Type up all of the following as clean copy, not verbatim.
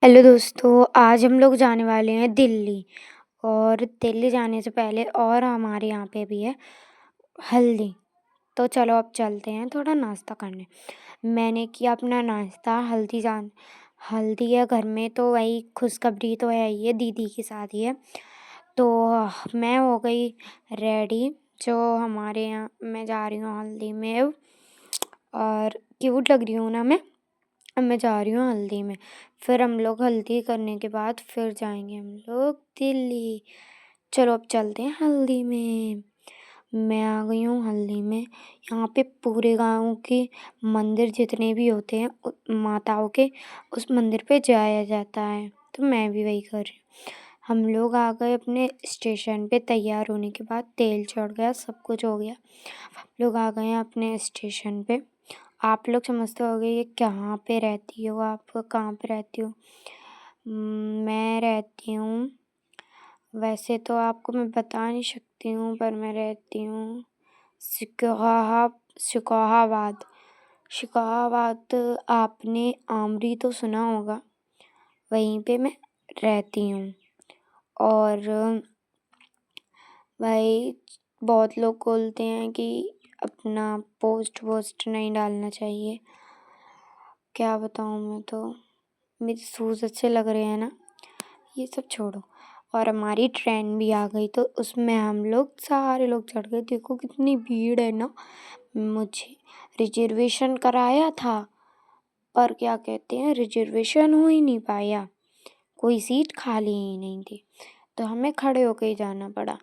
Hello दोस्तों, आज हम लोग जाने वाले हैं दिल्ली। और दिल्ली जाने से पहले और हमारे यहाँ पे भी है हल्दी। तो चलो अब चलते हैं थोड़ा नाश्ता करने। मैंने किया अपना नाश्ता। हल्दी है घर में, तो वही खुशखबरी तो है ही है, दीदी की शादी है। तो मैं हो गई रेडी। जो हमारे यहाँ मैं जा रही हूँ हल्दी में अब। और क्यूट लग रही हूँ ना मैं। अब मैं जा रही हूँ हल्दी में। फिर हम लोग हल्दी करने के बाद फिर जाएंगे हम लोग दिल्ली। चलो अब चलते हैं हल्दी में। मैं आ गई हूँ हल्दी में। यहाँ पे पूरे गाँव के मंदिर जितने भी होते हैं माताओं के, उस मंदिर पे जाया जाता है। तो मैं भी वही कर रही हूँ। हम लोग आ गए अपने स्टेशन पे। तैयार होने के बाद तेल चढ़ गया, सब कुछ हो गया। हम लोग आ गए हैं अपने स्टेशन पे। आप लोग समझते होंगे ये कहाँ पे रहती हो, आप कहाँ पे रहती हो। मैं रहती हूँ, वैसे तो आपको मैं बता नहीं सकती हूँ, पर मैं रहती हूँ शिकोहाबाद। शिकोहाबाद आपने आमरी तो सुना होगा, वहीं पे मैं रहती हूँ। और भाई बहुत लोग बोलते हैं कि अपना पोस्ट वोस्ट नहीं डालना चाहिए। क्या बताऊँ, मैं तो मेरे शूज़ अच्छे लग रहे हैं ना, ये सब छोड़ो। और हमारी ट्रेन भी आ गई, तो उसमें हम लोग सारे लोग चढ़ गए। देखो कितनी भीड़ है ना। मुझे रिजर्वेशन कराया था, पर क्या कहते हैं, रिजर्वेशन हो ही नहीं पाया, कोई सीट खाली ही नहीं थी, तो हमें खड़े होके ही जाना पड़ा।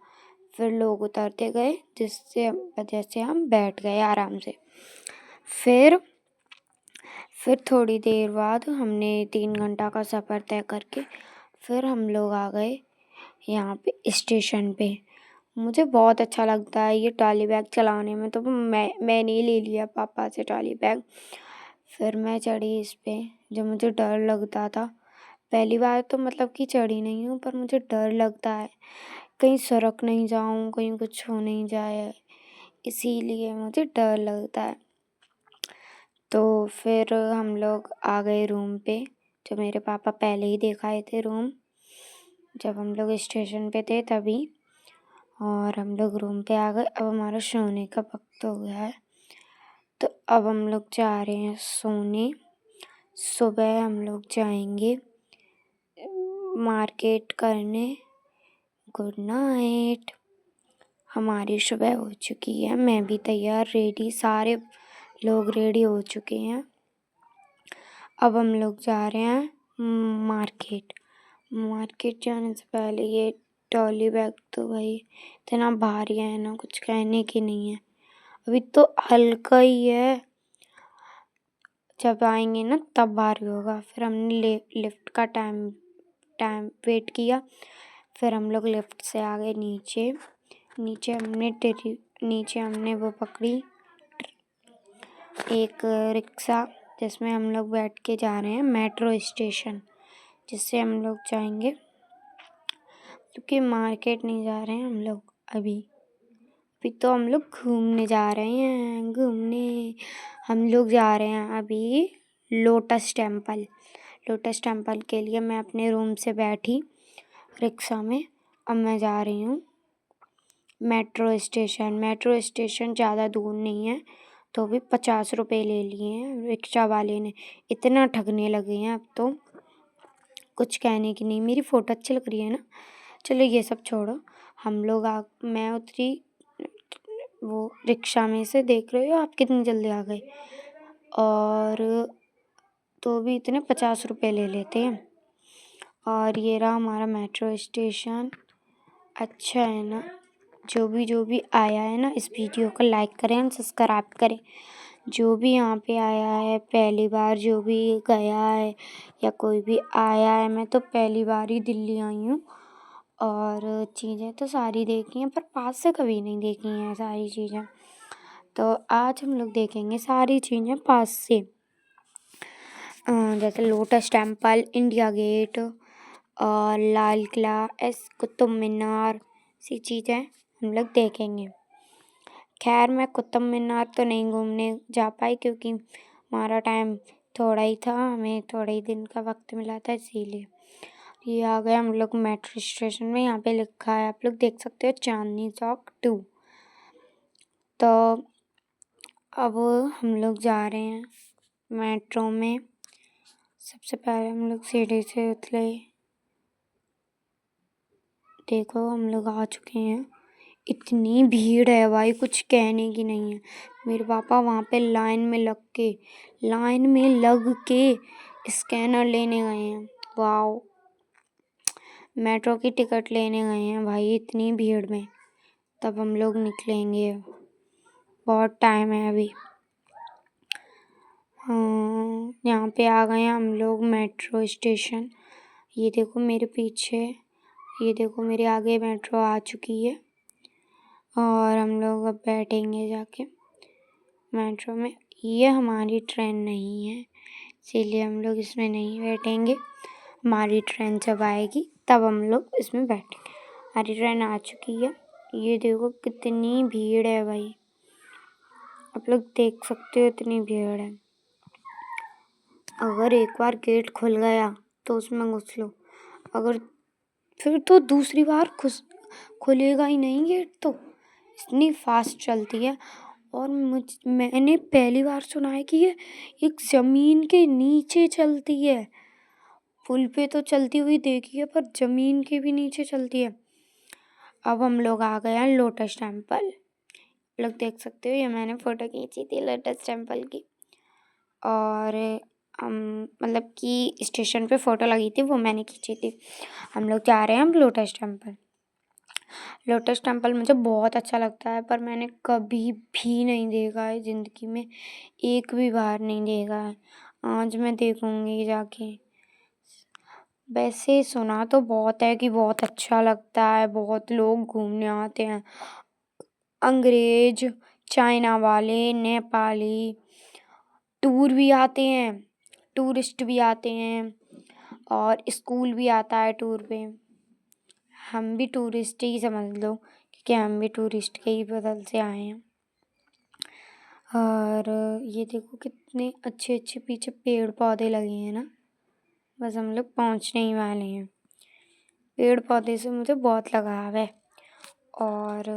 फिर लोग उतरते गए, जिससे वजह से हम बैठ गए आराम से। फिर थोड़ी देर बाद हमने 3 घंटा का सफ़र तय करके फिर हम लोग आ गए यहाँ पे स्टेशन पे। मुझे बहुत अच्छा लगता है ये ट्रॉली बैग चलाने में, तो मैंने ही ले लिया पापा से ट्रॉली बैग। फिर मैं चढ़ी इस पे, जो मुझे डर लगता था। पहली बार तो मतलब कि चढ़ी नहीं हूँ, पर मुझे डर लगता है कहीं सड़क नहीं जाऊँ, कहीं कुछ हो नहीं जाए, इसीलिए मुझे डर लगता है। तो फिर हम लोग आ गए रूम पे, जो मेरे पापा पहले ही देख आए थे रूम, जब हम लोग स्टेशन पे थे तभी। और हम लोग रूम पे आ गए। अब हमारा सोने का वक्त हो गया है, तो अब हम लोग जा रहे हैं सोने। सुबह हम लोग जाएंगे मार्केट करने। Good night. हमारी सुबह हो चुकी है, मैं भी तैयार रेडी, सारे लोग रेडी हो चुके हैं। अब हम लोग जा रहे हैं मार्केट। मार्केट जाने से पहले ये ट्रॉली बैग तो भाई इतना भारी है ना, कुछ कहने की नहीं है। अभी तो हल्का ही है, जब आएंगे ना तब भारी होगा। फिर हमने लिफ्ट का टाइम वेट किया। फिर हम लोग लिफ्ट से आ गए नीचे। नीचे हमने वो पकड़ी, एक रिक्शा, जिसमें हम लोग बैठ के जा रहे हैं मेट्रो स्टेशन, जिससे हम लोग जाएंगे, क्योंकि मार्केट नहीं जा रहे हैं हम लोग अभी। तो हम लोग घूमने जा रहे हैं, घूमने। हम लोग जा रहे हैं अभी लोटस टेम्पल। लोटस टेम्पल के लिए मैं अपने रूम से बैठी रिक्शा में। अब मैं जा रही हूँ मेट्रो स्टेशन। मेट्रो स्टेशन ज़्यादा दूर नहीं है, तो भी 50 रुपये ले लिए हैं रिक्शा वाले ने। इतना ठगने लगे हैं अब तो, कुछ कहने की नहीं। मेरी फ़ोटो अच्छी लग रही है ना। चलो ये सब छोड़ो। मैं उतरी वो रिक्शा में से, देख रहे हो आप कितनी जल्दी आ गए। और तो भी इतने 50 रुपये ले लेते हैं। और ये रहा हमारा मेट्रो स्टेशन। अच्छा है ना। जो भी आया है ना, इस वीडियो को लाइक करें और सब्सक्राइब करें। जो भी यहाँ पे आया है पहली बार, जो भी गया है या कोई भी आया है, मैं तो पहली बार ही दिल्ली आई हूँ। और चीज़ें तो सारी देखी हैं, पर पास से कभी नहीं देखी हैं सारी चीज़ें। तो आज हम लोग देखेंगे सारी चीज़ें पास से, जैसे लोटस टेम्पल, इंडिया गेट और लाल किला, कुतुब मीनार, सी चीज़ें हम लोग देखेंगे। खैर मैं कुतुब मीनार तो नहीं घूमने जा पाई, क्योंकि हमारा टाइम थोड़ा ही था, हमें थोड़ा ही दिन का वक्त मिला था इसीलिए। ये आ गए हम लोग मेट्रो स्टेशन में। यहाँ पे लिखा है, आप लोग देख सकते हो, चांदनी चौक 2। तो अब हम लोग जा रहे हैं मेट्रो में। सबसे पहले हम लोग सीढ़ी से उतरे। देखो हम लोग आ चुके हैं। इतनी भीड़ है भाई, कुछ कहने की नहीं है। मेरे पापा वहाँ पे लाइन में लग के स्कैनर लेने गए हैं। वाओ, मेट्रो की टिकट लेने गए हैं भाई इतनी भीड़ में। तब हम लोग निकलेंगे, बहुत टाइम है अभी। हाँ, यहाँ पे आ गए हैं हम लोग मेट्रो स्टेशन। ये देखो मेरे पीछे, ये देखो मेरे आगे मेट्रो आ चुकी है और हम लोग अब बैठेंगे जाके मेट्रो में। ये हमारी ट्रेन नहीं है, इसीलिए हम लोग इसमें नहीं बैठेंगे। हमारी ट्रेन जब आएगी तब हम लोग इसमें बैठेंगे। हमारी ट्रेन आ चुकी है। ये देखो कितनी भीड़ है भाई, आप लोग देख सकते हो इतनी भीड़ है। अगर एक बार गेट खुल गया तो उसमें घुस लो, अगर फिर तो दूसरी बार खुलेगा ही नहीं गेट। तो इतनी फास्ट चलती है। और मैंने पहली बार सुना है कि ये एक जमीन के नीचे चलती है। पुल पे तो चलती हुई देखी है, पर जमीन के भी नीचे चलती है। अब हम लोग आ गए हैं लोटस टेम्पल। लोग देख सकते हो, ये मैंने फोटो खींची थी लोटस टेम्पल की। और मतलब कि स्टेशन पे फोटो लगी थी, वो मैंने खींची थी। हम लोग जा रहे हैं अब लोटस टेम्पल। लोटस टेम्पल मुझे बहुत अच्छा लगता है, पर मैंने कभी भी नहीं देखा है ज़िंदगी में, एक भी बार नहीं देखा है। आज मैं देखूंगी जाके। वैसे सुना तो बहुत है कि बहुत अच्छा लगता है, बहुत लोग घूमने आते हैं। अंग्रेज, चाइना वाले, नेपाली टूर भी आते हैं, टूरिस्ट भी आते हैं, और स्कूल भी आता है टूर पे। हम भी टूरिस्ट ही समझ लो, क्योंकि हम भी टूरिस्ट के ही बदल से आए हैं। और ये देखो कितने अच्छे अच्छे पीछे पेड़ पौधे लगे हैं ना। बस हम लोग पहुँचने ही वाले हैं। पेड़ पौधे से मुझे बहुत लगाव है और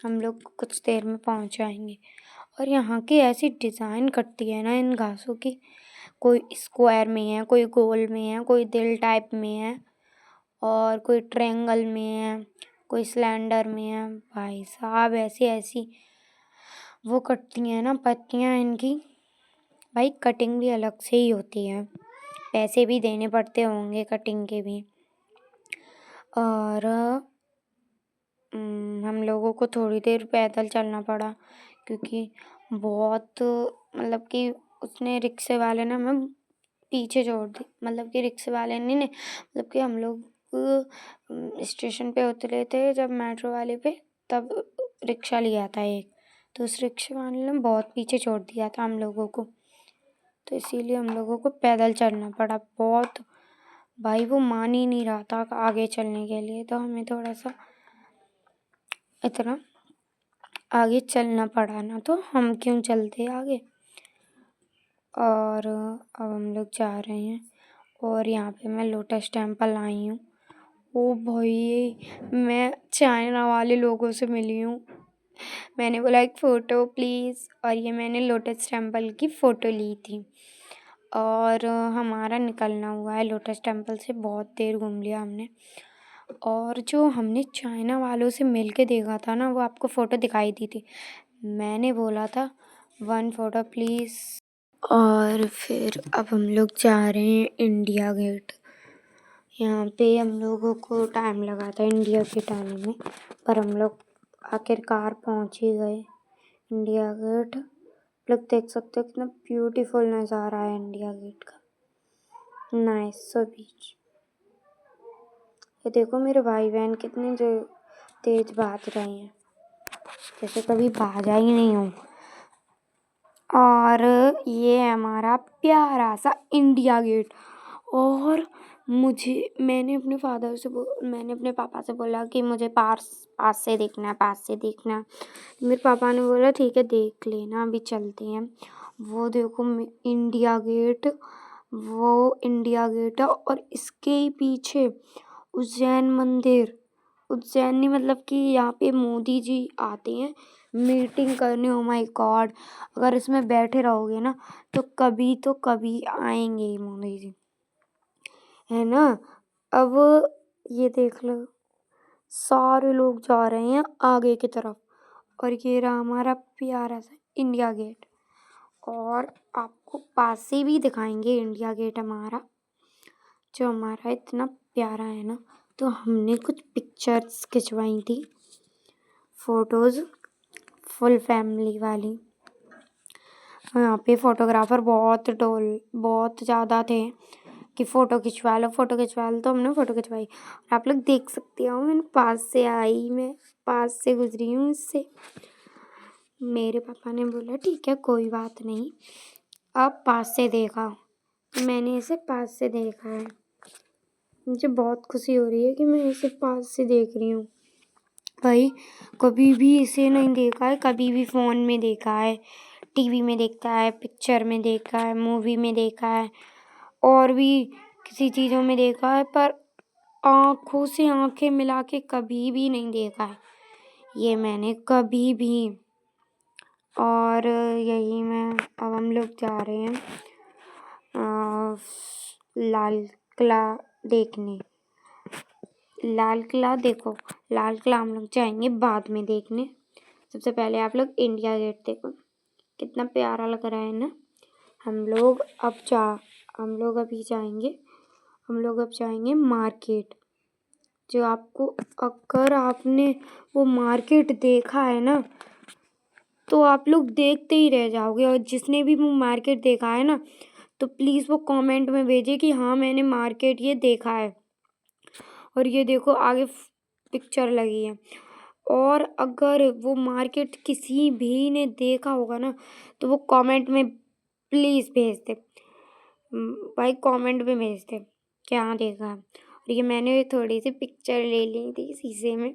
हम लोग कुछ देर में पहुँच जाएंगे। और यहाँ की ऐसी डिज़ाइन कटती है ना इन घासों की, कोई स्क्वायर में है, कोई गोल में है, कोई दिल टाइप में है, और कोई ट्रायंगल में है, कोई सिलेंडर में है। भाई साहब ऐसी ऐसी वो कटती हैं ना पत्तियाँ इनकी। भाई कटिंग भी अलग से ही होती है, पैसे भी देने पड़ते होंगे कटिंग के भी। और हम लोगों को थोड़ी देर पैदल चलना पड़ा, क्योंकि बहुत मतलब कि उसने रिक्शे वाले ने हमें पीछे छोड़ दी। मतलब कि रिक्शे वाले ने नहीं, मतलब कि हम लोग स्टेशन पे उतरे थे जब मेट्रो वाले पे, तब रिक्शा लिया था एक, तो उस रिक्शे वाले ने बहुत पीछे छोड़ दिया था हम लोगों को, तो इसीलिए हम लोगों को पैदल चलना पड़ा बहुत। भाई वो मान ही नहीं रहा था आगे चलने के लिए, तो हमें थोड़ा सा इतना आगे चलना पड़ा ना, तो हम क्यों चलते आगे। और अब हम लोग जा रहे हैं, और यहाँ पे मैं लोटस टेम्पल आई हूँ। ओ भाई, मैं चाइना वाले लोगों से मिली हूँ। मैंने बोला एक फ़ोटो प्लीज़, और ये मैंने लोटस टेम्पल की फ़ोटो ली थी। और हमारा निकलना हुआ है लोटस टेम्पल से, बहुत देर घूम लिया हमने। और जो हमने चाइना वालों से मिल के देखा था ना, वो आपको फ़ोटो दिखाई दी थी। मैंने बोला था 1 फ़ोटो प्लीज़। और फिर अब हम लोग जा रहे हैं इंडिया गेट। यहाँ पे हम लोगों को टाइम लगा था इंडिया गेट आने में, पर हम लोग आखिरकार पहुँच ही गए इंडिया गेट। लोग देख सकते हो कितना ब्यूटीफुल नज़ारा है इंडिया गेट का, नाइस सो बीच। ये देखो मेरे भाई बहन कितने जो तेज भाग रहे हैं, जैसे कभी भागा ही नहीं हूँ। और ये है हमारा प्यारा सा इंडिया गेट। और मैंने अपने पापा से बोला कि मुझे पास से देखना है, पास से देखना है। मेरे पापा ने बोला ठीक है देख लेना, अभी चलते हैं। वो देखो इंडिया गेट, वो इंडिया गेट है और इसके ही पीछे उज्जैन मंदिर। उज्जैन नहीं मतलब कि यहाँ पे मोदी जी आते हैं मीटिंग करने। ओ माय गॉड, अगर इसमें बैठे रहोगे ना तो कभी आएंगे ही मोदी जी, है ना। अब ये देख लो, सारे लोग जा रहे हैं आगे की तरफ और ये रहा हमारा प्यारा सा इंडिया गेट। और आपको पास से भी दिखाएंगे इंडिया गेट हमारा, जो हमारा इतना प्यारा है ना। तो हमने कुछ पिक्चर्स खिंचवाई थी, फोटोज, फुल फैमिली वाली। यहाँ पे फोटोग्राफर बहुत ज़्यादा थे कि फ़ोटो खिंचवा लो तो हमने फ़ोटो खिंचवाई। और आप लोग देख सकते हो मैं पास से गुजरी हूँ इससे। मेरे पापा ने बोला ठीक है कोई बात नहीं, अब पास से देखा। मैंने इसे पास से देखा है, मुझे बहुत खुशी हो रही है कि मैं इसे पास से देख रही हूँ। भाई कभी भी इसे नहीं देखा है, कभी भी फ़ोन में देखा है, टीवी में देखा है, पिक्चर में देखा है, मूवी में देखा है और भी किसी चीज़ों में देखा है, पर आँखों से आँखें मिला के कभी भी नहीं देखा है ये मैंने, कभी भी। और यही मैं अब हम लोग जा रहे हैं लाल किला देखने। लाल किला देखो, लाल किला हम लोग जाएंगे बाद में देखने। सबसे पहले आप लोग इंडिया गेट देखो, कितना प्यारा लग रहा है ना। हम लोग अब जाएंगे मार्केट। जो आपको, अगर आपने वो मार्केट देखा है ना तो आप लोग देखते ही रह जाओगे। और जिसने भी वो मार्केट देखा है ना तो प्लीज़ वो कमेंट में भेजे कि हाँ मैंने मार्केट ये देखा है। और ये देखो आगे पिक्चर लगी है। और अगर वो मार्केट किसी भी ने देखा होगा ना तो वो कमेंट में प्लीज़ भेज दे भाई, कमेंट में भेज दे क्या देखा है। और ये मैंने थोड़ी सी पिक्चर ले ली थी शीशे में,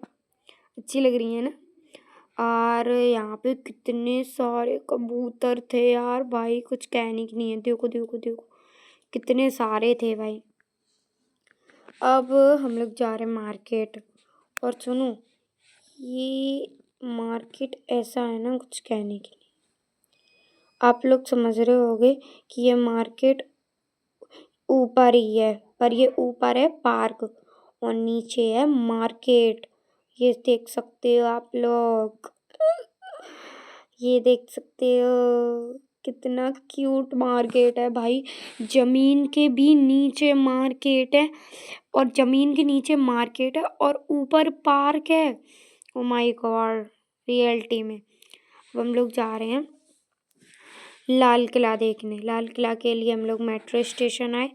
अच्छी लग रही है ना। और यहाँ पे कितने सारे कबूतर थे यार भाई, कुछ कहने की नहीं है। देखो देखो देखो कितने सारे थे भाई। अब हम लोग जा रहे हैं मार्केट। और सुनो, ये मार्केट ऐसा है ना कुछ कहने के लिए। आप लोग समझ रहे होगे कि ये मार्केट ऊपर ही है, पर ये ऊपर है पार्क और नीचे है मार्केट। ये देख सकते हो आप लोग, ये देख सकते हो कितना क्यूट मार्केट है भाई। जमीन के भी नीचे मार्केट है और जमीन के नीचे मार्केट है और ऊपर पार्क है। ओ माय गॉड, रियलिटी में। अब हम लोग जा रहे हैं लाल किला देखने। लाल किला के लिए हम लोग मेट्रो स्टेशन आए।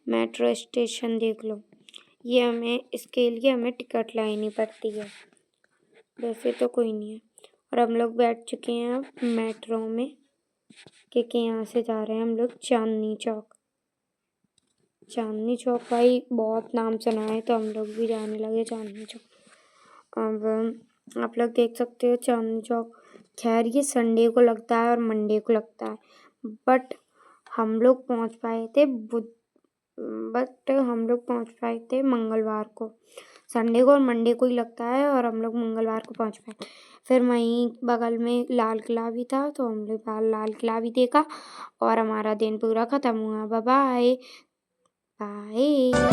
मेट्रो स्टेशन देख लो, इसके लिए हमें टिकट लेनी पड़ती है, वैसे तो कोई नहीं है। और हम लोग बैठ चुके हैं अब मेट्रो में, क्योंकि यहाँ से जा रहे हैं हम लोग चांदनी चौक। चांदनी चौक भाई बहुत नाम सुना है तो हम लोग भी जाने लगे चांदनी चौक। अब आप लोग देख सकते हो चांदनी चौक। खैर ये संडे को लगता है और मंडे को लगता है, बट हम लोग पहुँच पाए थे मंगलवार को। संडे को और मंडे को ही लगता है और हम लोग मंगलवार को पहुँच पाए। फिर वहीं बगल में लाल किला भी था तो हम लोग लाल किला भी देखा और हमारा दिन पूरा ख़त्म हुआ। Bye bye.